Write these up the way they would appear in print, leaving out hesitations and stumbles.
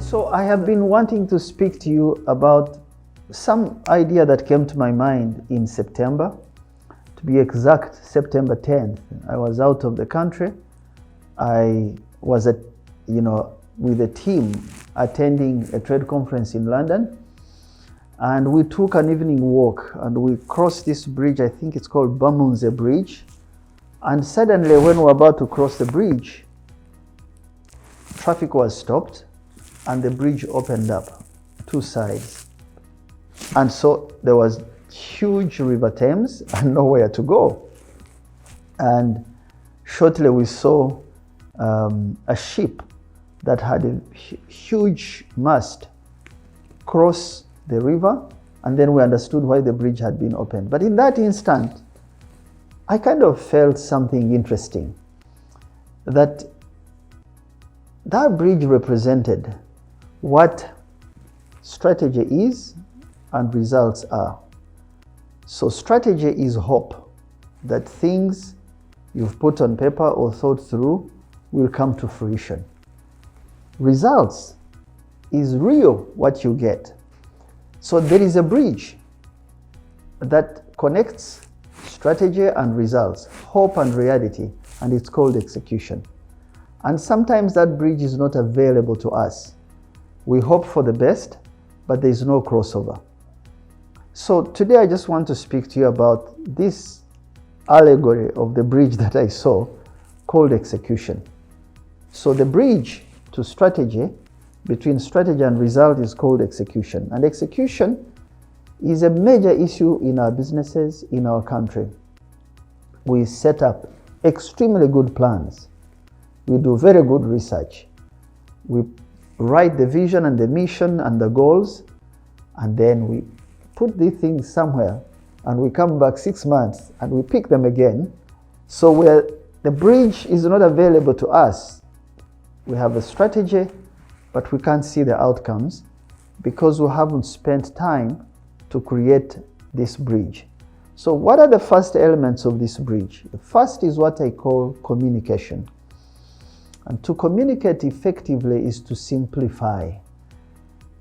So I have been wanting to speak to you about some idea that came to my mind in September. To be exact, September 10th. I was out of the country. I was with a team attending a trade conference in London. And we took an evening walk and we crossed this bridge. I think it's called Bermondsey Bridge. And suddenly when we were about to cross the bridge, traffic was stopped and the bridge opened up, two sides. And so there was huge River Thames and nowhere to go. And shortly we saw a ship that had a huge mast cross the river, and then we understood why the bridge had been opened. But in that instant, I kind of felt something interesting, that bridge represented what strategy is and results are. So strategy is hope that things you've put on paper or thought through will come to fruition. Results is real what you get. So there is a bridge that connects strategy and results, hope and reality, and it's called execution. And sometimes that bridge is not available to us. We hope for the best, but there is no crossover. So today I just want to speak to you about this allegory of the bridge that I saw called execution. So the bridge to strategy, between strategy and result, is called execution. And execution is a major issue in our businesses, in our country. We set up extremely good plans. We do very good research. We write the vision and the mission and the goals, and then we put these things somewhere and we come back 6 months and we pick them again. So where the bridge is not available to us, we have a strategy, but we can't see the outcomes because we haven't spent time to create this bridge. So what are the first elements of this bridge? The first is what I call communication. And to communicate effectively is to simplify,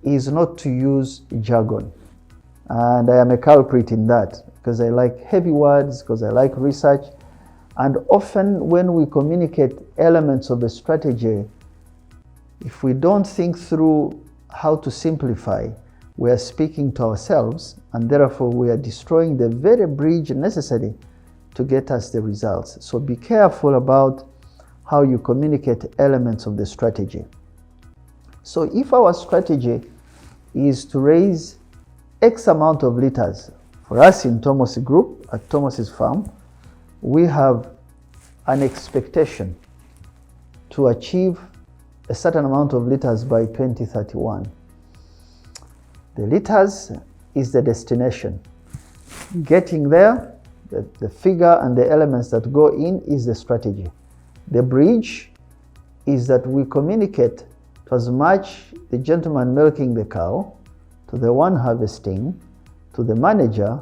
is not to use jargon. And I am a culprit in that because I like heavy words, because I like research. And often when we communicate elements of a strategy, if we don't think through how to simplify, we are speaking to ourselves, and therefore we are destroying the very bridge necessary to get us the results. So be careful about how you communicate elements of the strategy. So if our strategy is to raise X amount of liters, for us in Thomas Group, at Thomas's farm, we have an expectation to achieve a certain amount of liters by 2031. The liters is the destination. Getting there, the figure and the elements that go in is the strategy. The bridge is that we communicate to as much the gentleman milking the cow, to the one harvesting, to the manager,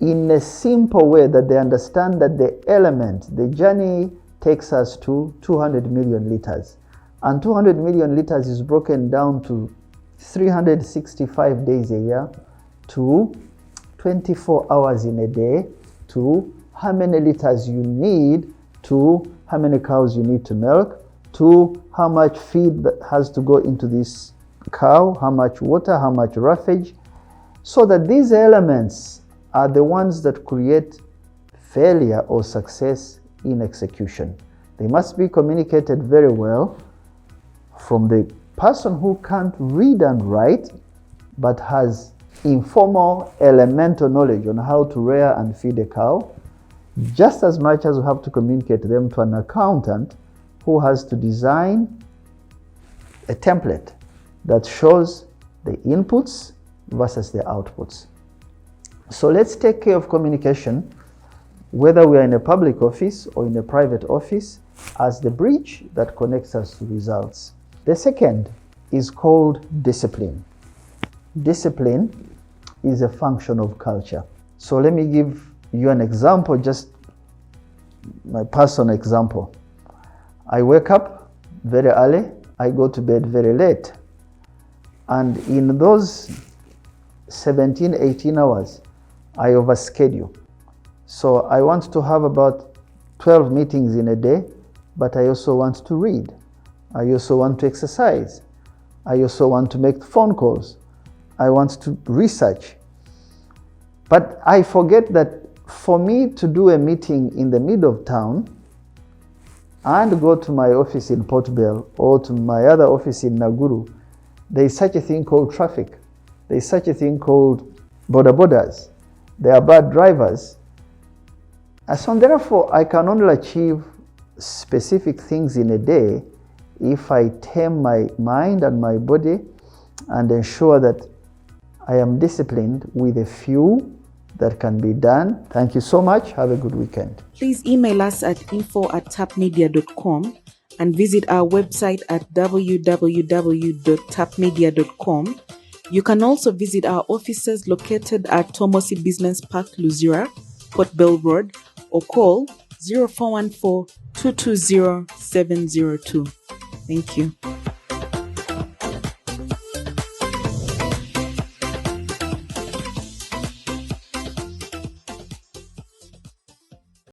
in a simple way that they understand that the element, the journey takes us to 200 million liters. And 200 million liters is broken down to 365 days a year, to 24 hours in a day, to how many liters you need, to how many cows you need to milk, to how much feed that has to go into this cow, how much water, how much roughage, so that these elements are the ones that create failure or success in execution. They must be communicated very well from the person who can't read and write but has informal elemental knowledge on how to rear and feed a cow, just as much as we have to communicate them to an accountant who has to design a template that shows the inputs versus the outputs. So let's take care of communication, whether we are in a public office or in a private office, as the bridge that connects us to results. The second is called discipline. Discipline is a function of culture. So let me give you an example, just my personal example. I wake up very early, I go to bed very late. And in those 17, 18 hours, I overschedule. So I want to have about 12 meetings in a day, but I also want to read. I also want to exercise. I also want to make phone calls. I want to research. But I forget that for me to do a meeting in the middle of town and go to my office in Port Bell or to my other office in Naguru, there is such a thing called traffic. There is such a thing called border borders. There are bad drivers. And so therefore, I can only achieve specific things in a day if I tame my mind and my body and ensure that I am disciplined with a few that can be done. Thank you so much. Have a good weekend. Please email us at info@tapmedia.com and visit our website at www.tapmedia.com. You can also visit our offices located at Tomosi Business Park, Luzira, Port Bell Road, or call 0414 220 702. Thank you.